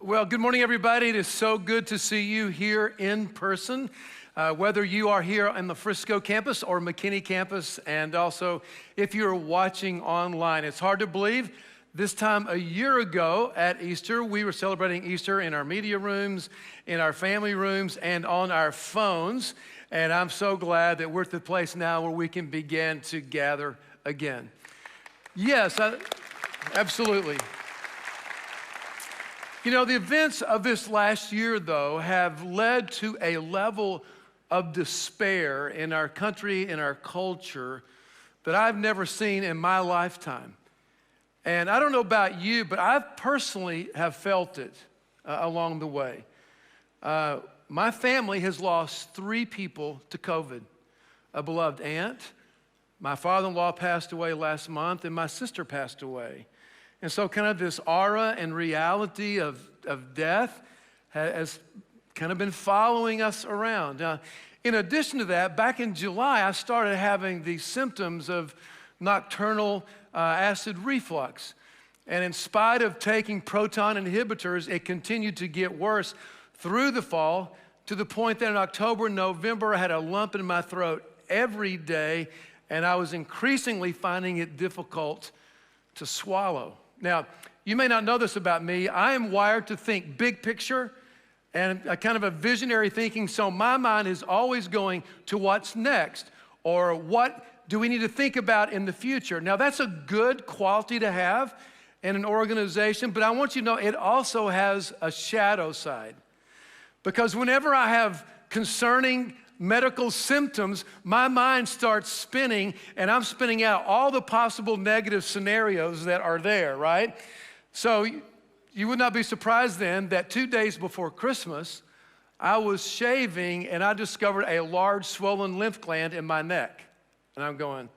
Well, good morning, everybody. It is so good to see you here in person, whether you are here on the Frisco campus or McKinney campus, and also if you're watching online. It's hard to believe this time a year ago at Easter, we were celebrating Easter in our media rooms, in our family rooms, and on our phones. And I'm so glad that we're at the place now where we can begin to gather again. Yes, absolutely. You know, the events of this last year, though, have led to a level of despair in our country, in our culture, that I've never seen in my lifetime. And I don't know about you, but I personally have felt it along the way. My family has lost 3 people to COVID. A beloved aunt, my father-in-law passed away last month, and my sister passed away. And so kind of this aura and reality of death has kind of been following us around. Now, in addition to that, back in July, I started having the symptoms of nocturnal acid reflux. And in spite of taking proton inhibitors, it continued to get worse through the fall to the point that in October and November, I had a lump in my throat every day, and I was increasingly finding it difficult to swallow. Now, you may not know this about me. I am wired to think big picture and a kind of a visionary thinking, so my mind is always going to what's next or what do we need to think about in the future. Now, that's a good quality to have in an organization, but I want you to know it also has a shadow side. Because whenever I have concerning medical symptoms, my mind starts spinning, and I'm spinning out all the possible negative scenarios that are there, right? So you would not be surprised then that 2 days before Christmas, I was shaving and I discovered a large swollen lymph gland in my neck. And I'm going,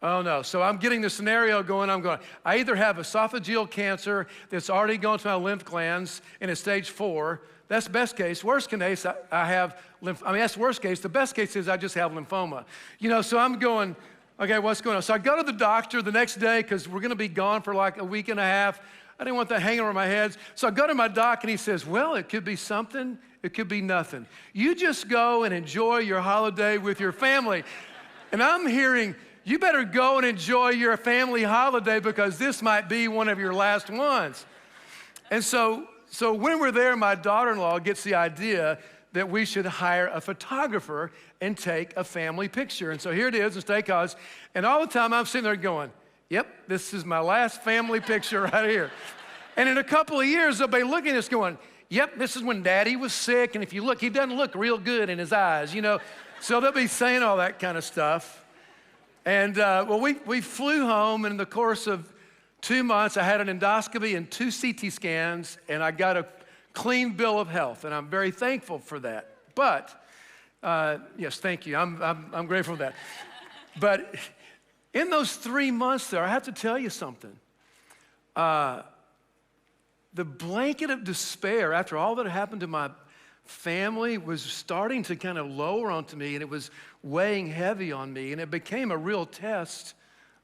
oh no. So I'm getting the scenario going, I either have esophageal cancer that's already gone to my lymph glands and it's stage 4. That's best case. Worst case, I have that's worst case. The best case is I just have lymphoma. You know, so I'm going, okay, what's going on? So I go to the doctor the next day because we're going to be gone for like a week and a half. I didn't want that hanging over my head. So I go to my doc and he says, well, it could be something. It could be nothing. You just go and enjoy your holiday with your family. And I'm hearing, you better go and enjoy your family holiday because this might be one of your last ones. And so when we're there, my daughter-in-law gets the idea that we should hire a photographer and take a family picture. And so here it is in State College. And all the time I'm sitting there going, yep, this is my last family picture right here. And in a couple of years, they'll be looking at us going, yep, this is when Daddy was sick. And if you look, he doesn't look real good in his eyes, you know. So they'll be saying all that kind of stuff. And we flew home, and in the course of 2 months, I had an endoscopy and 2 CT scans, and I got a clean bill of health, and I'm very thankful for that. But, yes, thank you. I'm grateful for that. But in those 3 months there, I have to tell you something. The blanket of despair after all that happened to my family was starting to kind of lower onto me, and it was weighing heavy on me, and it became a real test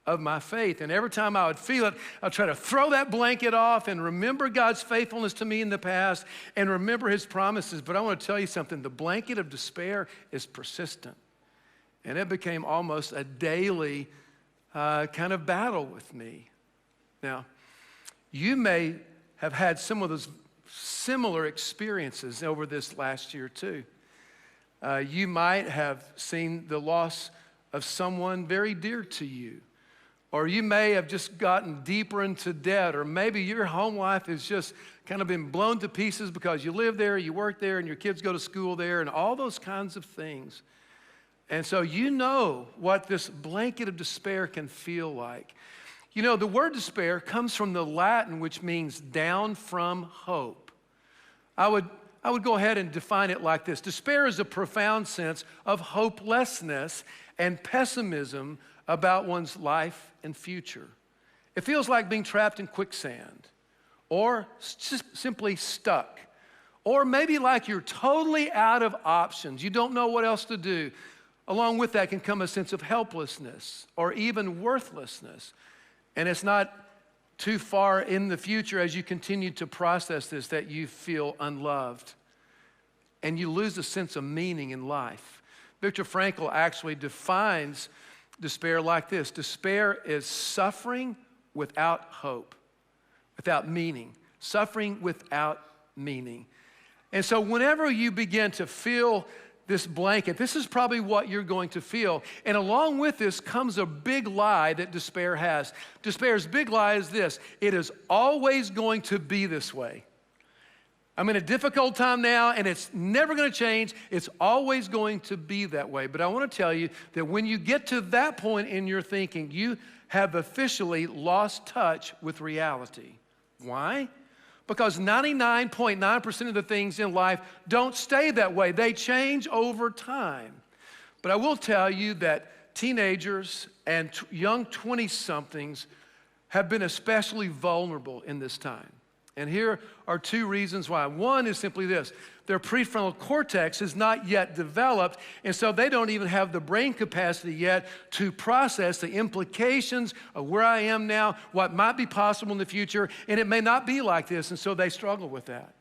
of my faith. And every time I would feel it, I'd try to throw that blanket off and remember God's faithfulness to me in the past and remember his promises. But I want to tell you something, the blanket of despair is persistent. And it became almost a daily kind of battle with me. Now, you may have had some of those similar experiences over this last year too. You might have seen the loss of someone very dear to you. Or you may have just gotten deeper into debt, or maybe your home life has just kind of been blown to pieces because you live there, you work there, and your kids go to school there, and all those kinds of things. And so you know what this blanket of despair can feel like. You know, the word despair comes from the Latin, which means down from hope. I would go ahead and define it like this. Despair is a profound sense of hopelessness and pessimism about one's life and future. It feels like being trapped in quicksand, or just simply stuck, or maybe like you're totally out of options. You don't know what else to do. Along with that can come a sense of helplessness or even worthlessness. And it's not too far in the future as you continue to process this that you feel unloved and you lose a sense of meaning in life. Viktor Frankl actually defines despair like this: despair is suffering without hope, without meaning, suffering without meaning. And so whenever you begin to feel this blanket, this is probably what you're going to feel. And along with this comes a big lie that despair has. Despair's big lie is this: it is always going to be this way. I'm in a difficult time now, and it's never going to change. It's always going to be that way. But I want to tell you that when you get to that point in your thinking, you have officially lost touch with reality. Why? Because 99.9% of the things in life don't stay that way. They change over time. But I will tell you that teenagers and young 20-somethings have been especially vulnerable in this time. And here are two reasons why. One is simply this: their prefrontal cortex is not yet developed, and so they don't even have the brain capacity yet to process the implications of where I am now, what might be possible in the future, and it may not be like this, and so they struggle with that.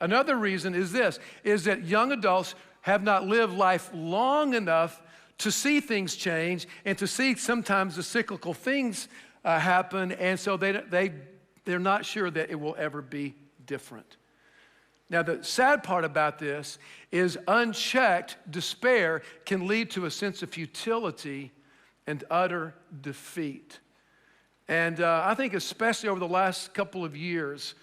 Another reason is this, is that young adults have not lived life long enough to see things change and to see sometimes the cyclical things happen, and so they're not sure that it will ever be different. Now, the sad part about this is unchecked despair can lead to a sense of futility and utter defeat. And I think especially over the last couple of years,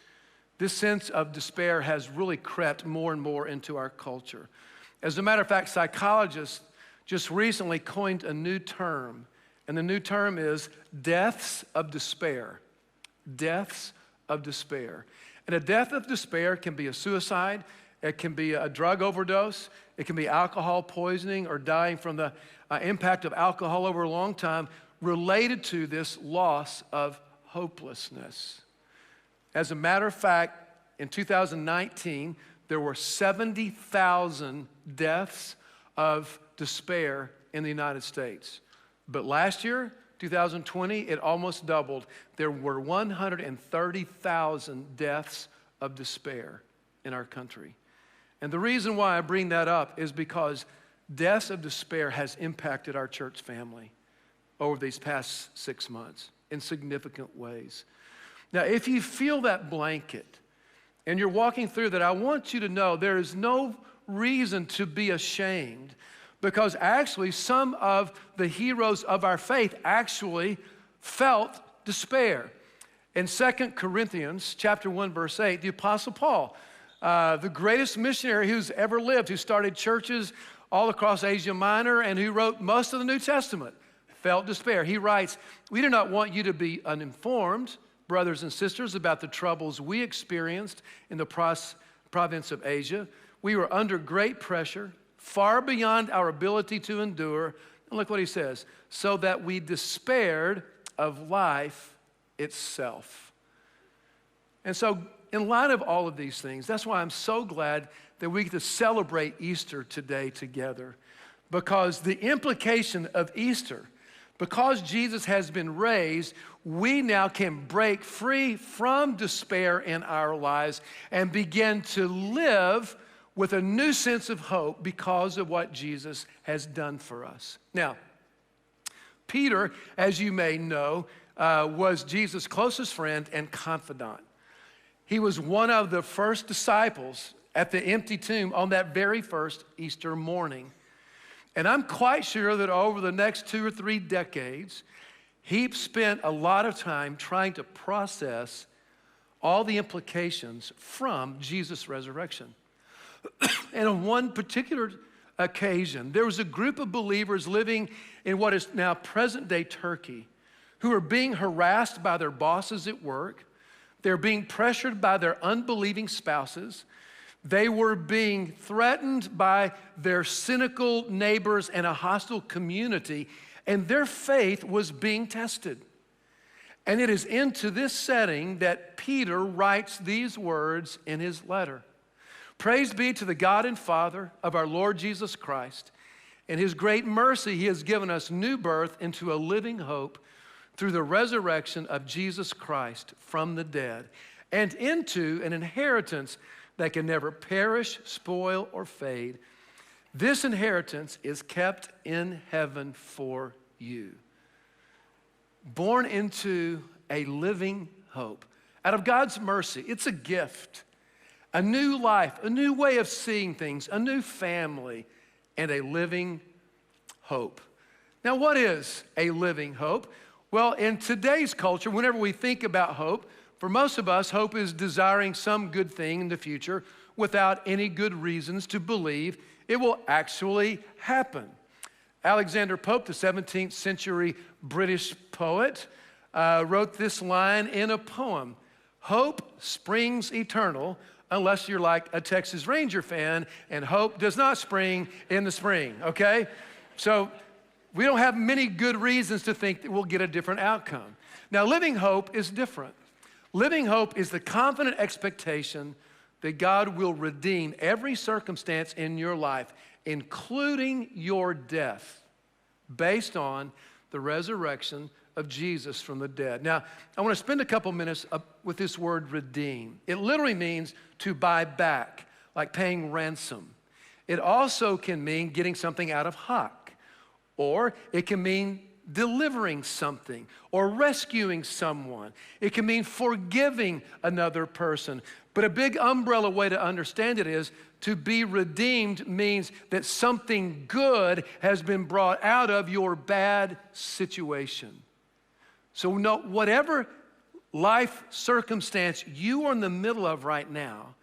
this sense of despair has really crept more and more into our culture. As a matter of fact, psychologists just recently coined a new term, and the new term is deaths of despair. Deaths of despair. And a death of despair can be a suicide, it can be a drug overdose, it can be alcohol poisoning or dying from the impact of alcohol over a long time related to this loss of hopelessness. As a matter of fact, in 2019, there were 70,000 deaths of despair in the United States. But last year, 2020, it almost doubled. There were 130,000 deaths of despair in our country. And the reason why I bring that up is because deaths of despair has impacted our church family over these past 6 months in significant ways. Now, if you feel that blanket and you're walking through that, I want you to know there is no reason to be ashamed, because actually some of the heroes of our faith actually felt despair. In 2 Corinthians chapter 1, verse 8, the Apostle Paul, the greatest missionary who's ever lived, who started churches all across Asia Minor and who wrote most of the New Testament, felt despair. He writes, "We do not want you to be uninformed, brothers and sisters, about the troubles we experienced in the province of Asia. We were under great pressure, far beyond our ability to endure." And look what he says: "so that we despaired of life itself." And so, in light of all of these things, that's why I'm so glad that we get to celebrate Easter today together. Because the implication of Easter, because Jesus has been raised, we now can break free from despair in our lives and begin to live with a new sense of hope because of what Jesus has done for us. Now, Peter, as you may know, was Jesus' closest friend and confidant. He was one of the first disciples at the empty tomb on that very first Easter morning. And I'm quite sure that over the next 2 or 3 decades, he spent a lot of time trying to process all the implications from Jesus' resurrection. And on one particular occasion, there was a group of believers living in what is now present-day Turkey who were being harassed by their bosses at work. They're being pressured by their unbelieving spouses. They were being threatened by their cynical neighbors and a hostile community, and their faith was being tested. And it is into this setting that Peter writes these words in his letter: "Praise be to the God and Father of our Lord Jesus Christ. In his great mercy, he has given us new birth into a living hope through the resurrection of Jesus Christ from the dead, and into an inheritance that can never perish, spoil, or fade. This inheritance is kept in heaven for you. Born into a living hope. Out of God's mercy, it's a gift, a new life, a new way of seeing things, a new family, and a living hope. Now, what is a living hope? Well, in today's culture, whenever we think about hope, for most of us, hope is desiring some good thing in the future without any good reasons to believe it will actually happen. Alexander Pope, the 17th century British poet, wrote this line in a poem: "Hope springs eternal unless you're like a Texas Ranger fan, and hope does not spring in the spring," okay? So we don't have many good reasons to think that we'll get a different outcome. Now, living hope is different. Living hope is the confident expectation that God will redeem every circumstance in your life, including your death, based on the resurrection of Jesus from the dead. Now, I want to spend a couple minutes with this word redeem. It literally means to buy back, like paying ransom. It also can mean getting something out of hock, or it can mean delivering something or rescuing someone. It can mean forgiving another person. But a big umbrella way to understand it is to be redeemed means that something good has been brought out of your bad situation. So no, whatever life circumstance you are in the middle of right now,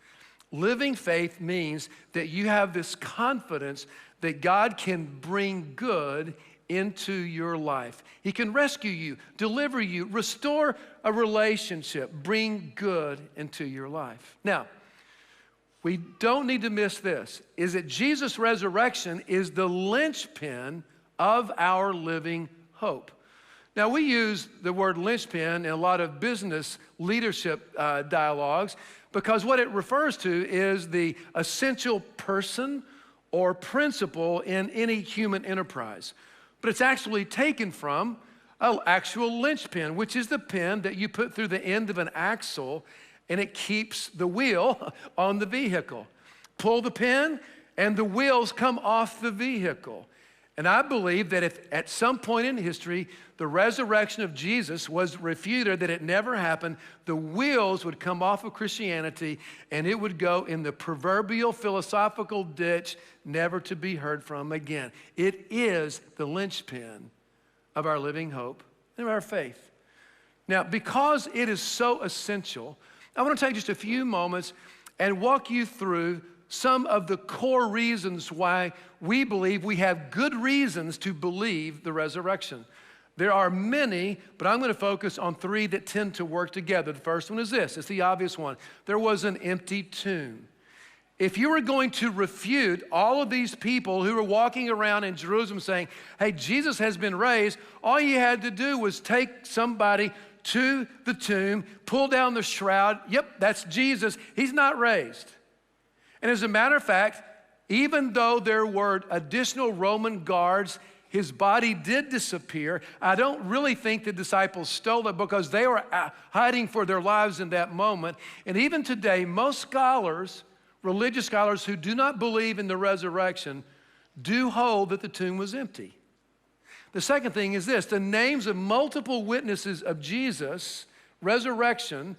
living faith means that you have this confidence that God can bring good into your life. He can rescue you, deliver you, restore a relationship, bring good into your life. Now, we don't need to miss this, is that Jesus' resurrection is the linchpin of our living hope. Now, we use the word linchpin in a lot of business leadership dialogues because what it refers to is the essential person or principle in any human enterprise. But it's actually taken from an actual linchpin, which is the pin that you put through the end of an axle and it keeps the wheel on the vehicle. Pull the pin and the wheels come off the vehicle. And I believe that if at some point in history the resurrection of Jesus was refuted, that it never happened, the wheels would come off of Christianity and it would go in the proverbial philosophical ditch, never to be heard from again. It is the linchpin of our living hope and our faith. Now, because it is so essential, I want to take just a few moments and walk you through some of the core reasons why we believe we have good reasons to believe the resurrection. There are many, but I'm going to focus on three that tend to work together. The first one is this. It's the obvious one. There was an empty tomb. If you were going to refute all of these people who were walking around in Jerusalem saying, hey, Jesus has been raised, all you had to do was take somebody to the tomb, pull down the shroud. Yep, that's Jesus. He's not raised. And as a matter of fact, even though there were additional Roman guards, his body did disappear. I don't really think the disciples stole it because they were hiding for their lives in that moment. And even today, most scholars, religious scholars who do not believe in the resurrection, do hold that the tomb was empty. The second thing is this: the names of multiple witnesses of Jesus' resurrection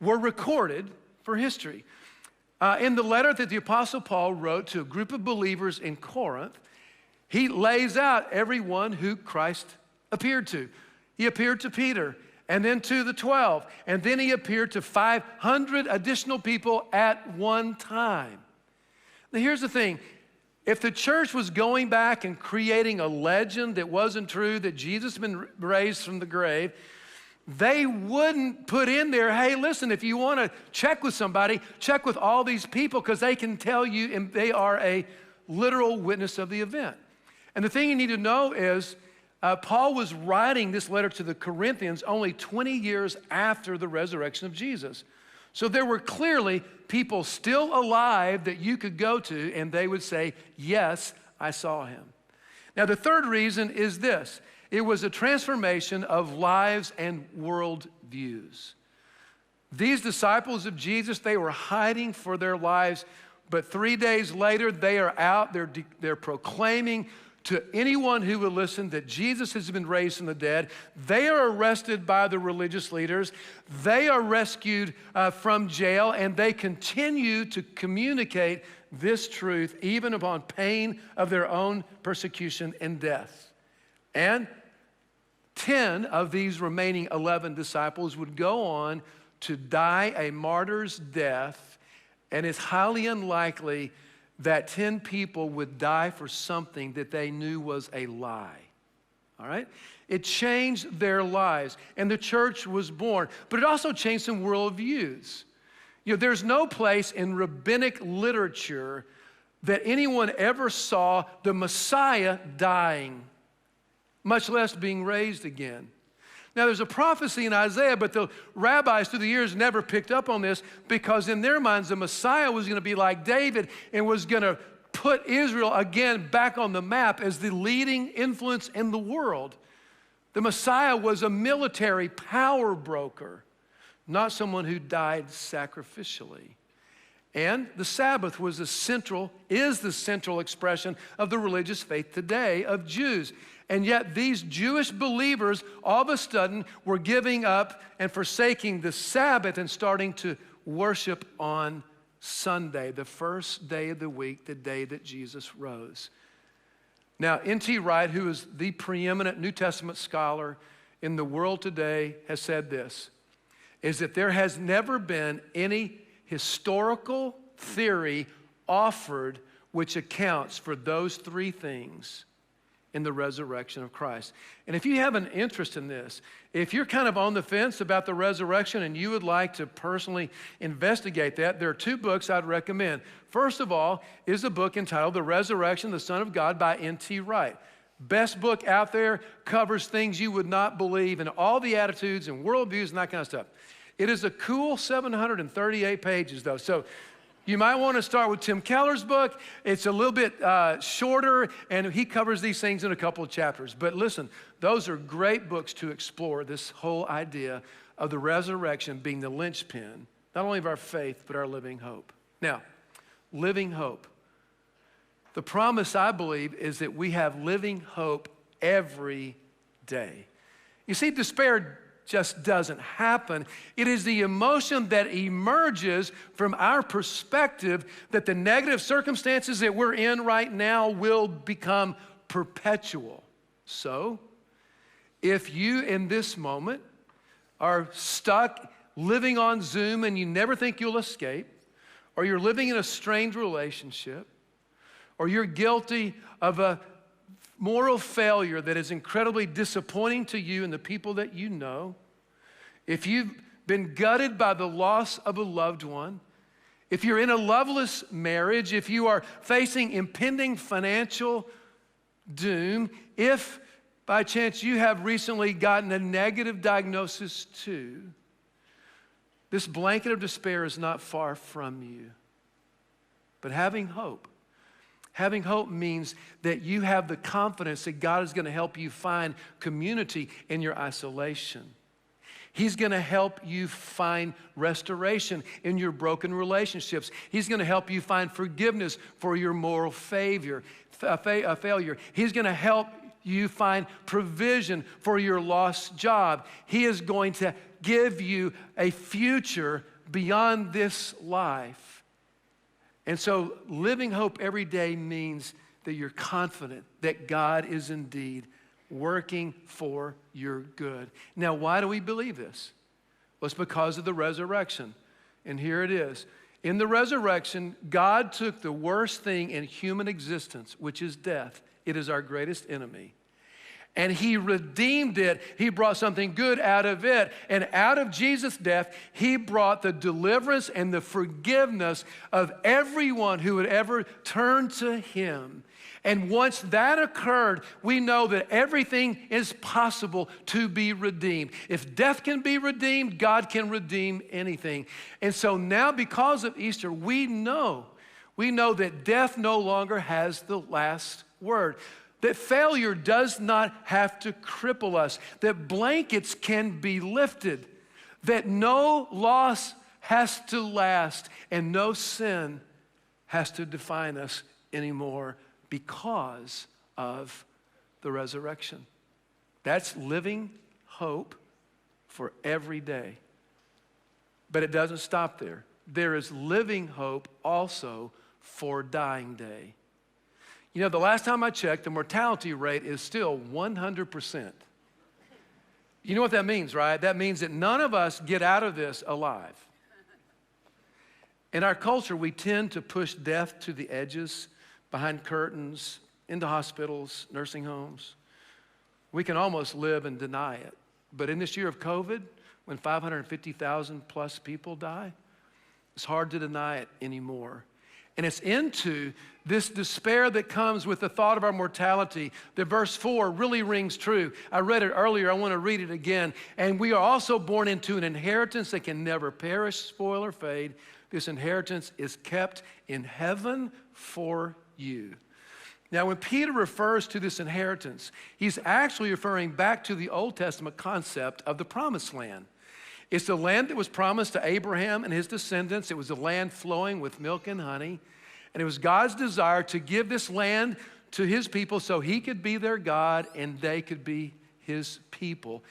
were recorded for history. In the letter that the Apostle Paul wrote to a group of believers in Corinth, he lays out everyone who Christ appeared to. He appeared to Peter, and then to the 12, and then he appeared to 500 additional people at one time. Now here's the thing. If the church was going back and creating a legend that wasn't true, that Jesus had been raised from the grave, they wouldn't put in there, hey, listen, if you want to check with somebody, check with all these people because they can tell you and they are a literal witness of the event. And the thing you need to know is Paul was writing this letter to the Corinthians only 20 years after the resurrection of Jesus. So there were clearly people still alive that you could go to and they would say, yes, I saw him. Now the third reason is this, It was a transformation of lives and worldviews. These disciples of Jesus, they were hiding for their lives, but 3 days later, they are out, they're proclaiming to anyone who will listen that Jesus has been raised from the dead. They are arrested by the religious leaders. They are rescued from jail, and they continue to communicate this truth even upon pain of their own persecution and death. And 10 of these remaining 11 disciples would go on to die a martyr's death, and it's highly unlikely that 10 people would die for something that they knew was a lie. All right? It changed their lives, and the church was born, but it also changed some worldviews. You know, there's no place in rabbinic literature that anyone ever saw the Messiah dying, much less being raised again. Now, there's a prophecy in Isaiah, but the rabbis through the years never picked up on this because in their minds, the Messiah was going to be like David and was going to put Israel again back on the map as the leading influence in the world. The Messiah was a military power broker, not someone who died sacrificially. And the Sabbath is the central expression of the religious faith today of Jews. And yet these Jewish believers all of a sudden were giving up and forsaking the Sabbath and starting to worship on Sunday, the first day of the week, the day that Jesus rose. Now, N.T. Wright, who is the preeminent New Testament scholar in the world today, has said this, is that there has never been any historical theory offered which accounts for those three things in the resurrection of Christ. And if you have an interest in this, if you're kind of on the fence about the resurrection and you would like to personally investigate that, there are two books I'd recommend. First of all is a book entitled The Resurrection of the Son of God by N.T. Wright. Best book out there, covers things you would not believe and all the attitudes and worldviews and that kind of stuff. It is a cool 738 pages though. So you might want to start with Tim Keller's book. It's a little bit shorter, and he covers these things in a couple of chapters. But listen, those are great books to explore this whole idea of the resurrection being the linchpin, not only of our faith, but our living hope. Now, living hope. The promise, I believe, is that we have living hope every day. You see, despair just doesn't happen. It is the emotion that emerges from our perspective that the negative circumstances that we're in right now will become perpetual. So, if you in this moment are stuck living on Zoom and you never think you'll escape, or you're living in a strained relationship, or you're guilty of a moral failure that is incredibly disappointing to you and the people that you know, if you've been gutted by the loss of a loved one, if you're in a loveless marriage, if you are facing impending financial doom, if by chance you have recently gotten a negative diagnosis too, this blanket of despair is not far from you. But having hope means that you have the confidence that God is going to help you find community in your isolation. He's going to help you find restoration in your broken relationships. He's going to help you find forgiveness for your moral failure. He's going to help you find provision for your lost job. He is going to give you a future beyond this life. And so living hope every day means that you're confident that God is indeed working for your good. Now, why do we believe this? Well, it's because of the resurrection. And here it is. In the resurrection, God took the worst thing in human existence, which is death. It is our greatest enemy. And he redeemed it. He brought something good out of it. And out of Jesus' death, he brought the deliverance and the forgiveness of everyone who would ever turn to him. And once that occurred, we know that everything is possible to be redeemed. If death can be redeemed, God can redeem anything. And so now, because of Easter, we know that death no longer has the last word. that failure does not have to cripple us, that blankets can be lifted, that no loss has to last, and no sin has to define us anymore because of the resurrection. That's living hope for every day. But it doesn't stop there. There is living hope also for dying day. You know, the last time I checked, the mortality rate is still 100%. You know what that means, right? That means that none of us get out of this alive. In our culture, we tend to push death to the edges, behind curtains, into hospitals, nursing homes. We can almost live and deny it. But in this year of COVID, when 550,000 plus people die, it's hard to deny it anymore. And it's into this despair that comes with the thought of our mortality that verse 4 really rings true. I read it earlier. I want to read it again. And we are also born into an inheritance that can never perish, spoil, or fade. This inheritance is kept in heaven for you. Now, when Peter refers to this inheritance, he's actually referring back to the Old Testament concept of the promised land. It's the land that was promised to Abraham and his descendants. It was a land flowing with milk and honey. And it was God's desire to give this land to his people so he could be their God and they could be his people.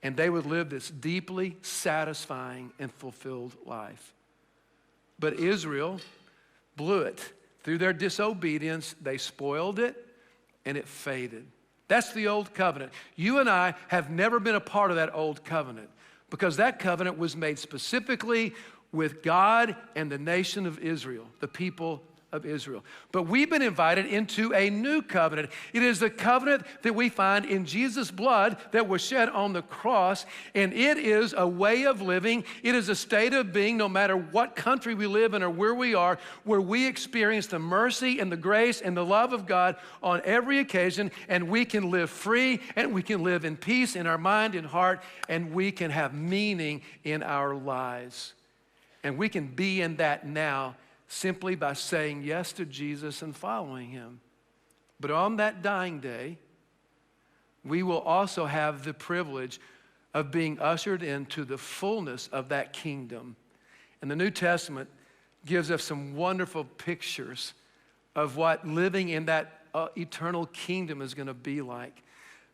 And they would live this deeply satisfying and fulfilled life. But Israel blew it. Through their disobedience, they spoiled it and it faded. That's the old covenant. You and I have never been a part of that old covenant, because that covenant was made specifically with God and the nation of Israel, the people of Israel. But we've been invited into a new covenant. It is the covenant that we find in Jesus' blood that was shed on the cross, and it is a way of living. It is a state of being, no matter what country we live in or where we are, where we experience the mercy and the grace and the love of God on every occasion, and we can live free, and we can live in peace in our mind and heart, and we can have meaning in our lives. And we can be in that now simply by saying yes to Jesus and following him. But on that dying day, we will also have the privilege of being ushered into the fullness of that kingdom. And the New Testament gives us some wonderful pictures of what living in that eternal kingdom is going to be like.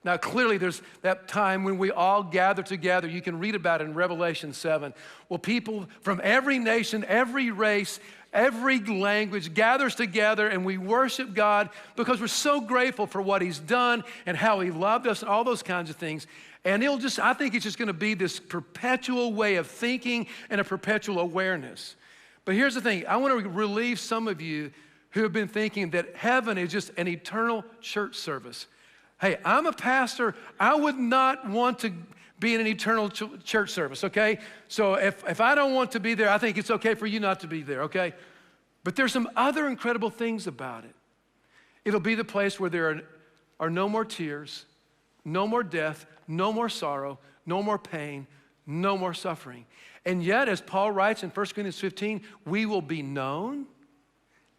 Now, clearly, there's that time when we all gather together. You can read about it in Revelation 7. Well, people from every nation, every race, every language gathers together, and we worship God because we're so grateful for what he's done and how he loved us and all those kinds of things. And I think it's just going to be this perpetual way of thinking and a perpetual awareness. But here's the thing. I want to relieve some of you who have been thinking that heaven is just an eternal church service. Hey, I'm a pastor. I would not want to be in an eternal church service, okay? So if I don't want to be there, I think it's okay for you not to be there, okay? But there's some other incredible things about it. It'll be the place where there are no more tears, no more death, no more sorrow, no more pain, no more suffering. And yet, as Paul writes in 1 Corinthians 15, we will be known,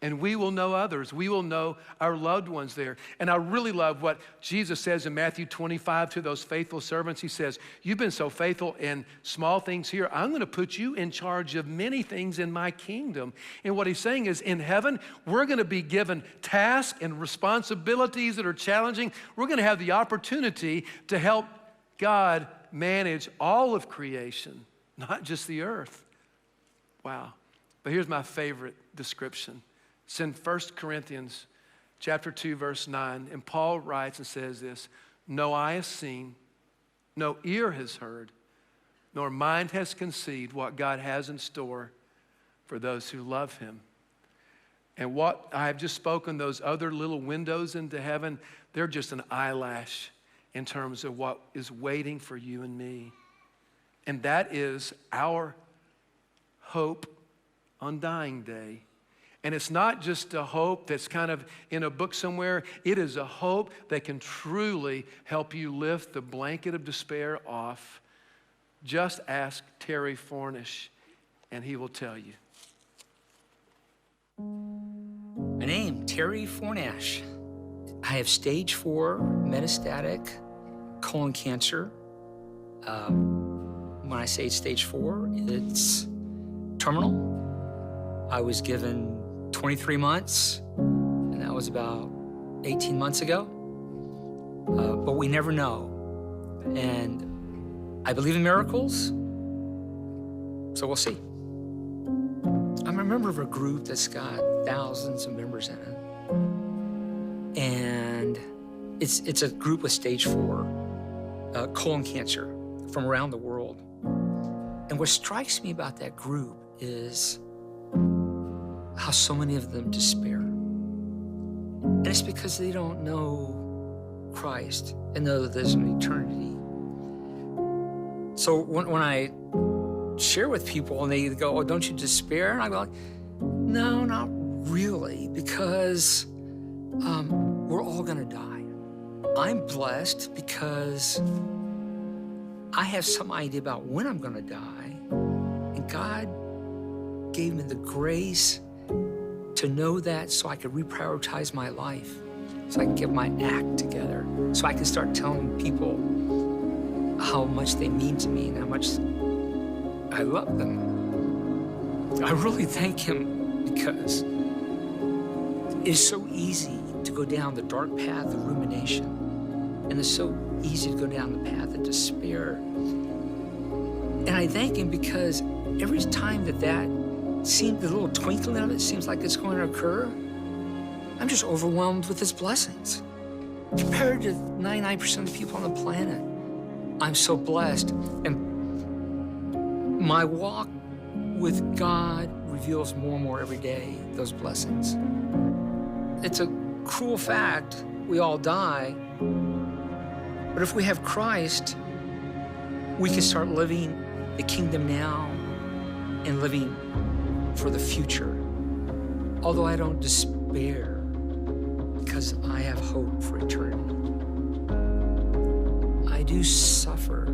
and we will know others. We will know our loved ones there. And I really love what Jesus says in Matthew 25 to those faithful servants. He says, you've been so faithful in small things here. I'm going to put you in charge of many things in my kingdom. And what he's saying is, in heaven, we're going to be given tasks and responsibilities that are challenging. We're going to have the opportunity to help God manage all of creation, not just the earth. Wow. But here's my favorite description. It's in 1 Corinthians chapter 2, verse 9. And Paul writes and says this, no eye has seen, no ear has heard, nor mind has conceived what God has in store for those who love him. And what I have just spoken, those other little windows into heaven, they're just an eyelash in terms of what is waiting for you and me. And that is our hope on dying day. And it's not just a hope that's kind of in a book somewhere. It is a hope that can truly help you lift the blanket of despair off. Just ask Terry Fornish, and he will tell you. My name, Terry Fornash. I have stage 4 metastatic colon cancer. When I say stage 4, it's terminal. I was given 23 months, and that was about 18 months ago. But we never know. And I believe in miracles, so we'll see. I'm a member of a group that's got thousands of members in it. And it's a group with stage 4 colon cancer from around the world. And what strikes me about that group is how so many of them despair. And it's because they don't know Christ and know that there's an eternity. So when I share with people and they go, oh, don't you despair? And I go, like, no, not really, because we're all gonna die. I'm blessed because I have some idea about when I'm gonna die, and God gave me the grace to know that so I could reprioritize my life, so I can get my act together, so I can start telling people how much they mean to me and how much I love them. I really thank Him because it's so easy to go down the dark path of rumination, and it's so easy to go down the path of despair. And I thank Him because every time that seems, the little twinkling of it seems like it's going to occur, I'm just overwhelmed with His blessings. Compared to 99% of the people on the planet, I'm so blessed. And my walk with God reveals more and more every day those blessings. It's a cruel fact, we all die, but if we have Christ, we can start living the kingdom now and living for the future. Although I don't despair, because I have hope for eternity. I do suffer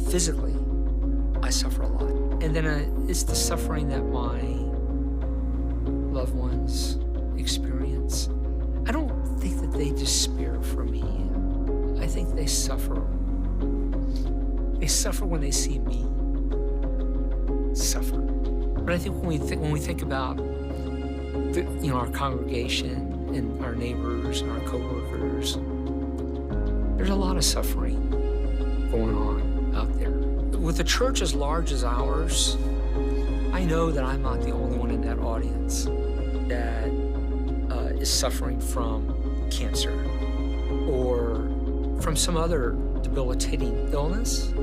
physically. I suffer a lot. And then it's the suffering that my loved ones experience. I don't think that they despair for me. I think they suffer. They suffer when they see me suffer. But I think when we think about our congregation and our neighbors and our coworkers, there's a lot of suffering going on out there. With a church as large as ours, I know that I'm not the only one in that audience that is suffering from cancer or from some other debilitating illness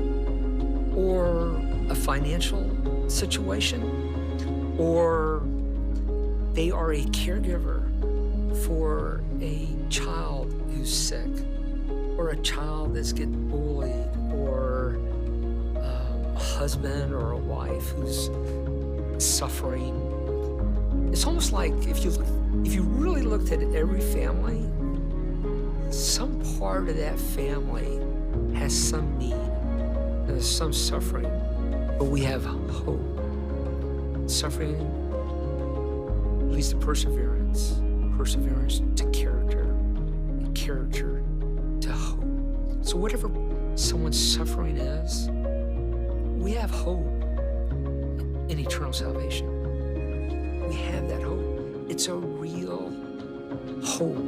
or a financial situation, or they are a caregiver for a child who's sick, or a child that's getting bullied, or a husband or a wife who's suffering. It's almost like if you really looked at every family, some part of that family has some need, there's some suffering, but we have hope. Suffering leads to perseverance, perseverance to character, and character to hope. So whatever someone's suffering is, we have hope in eternal salvation. We have that hope. It's a real hope.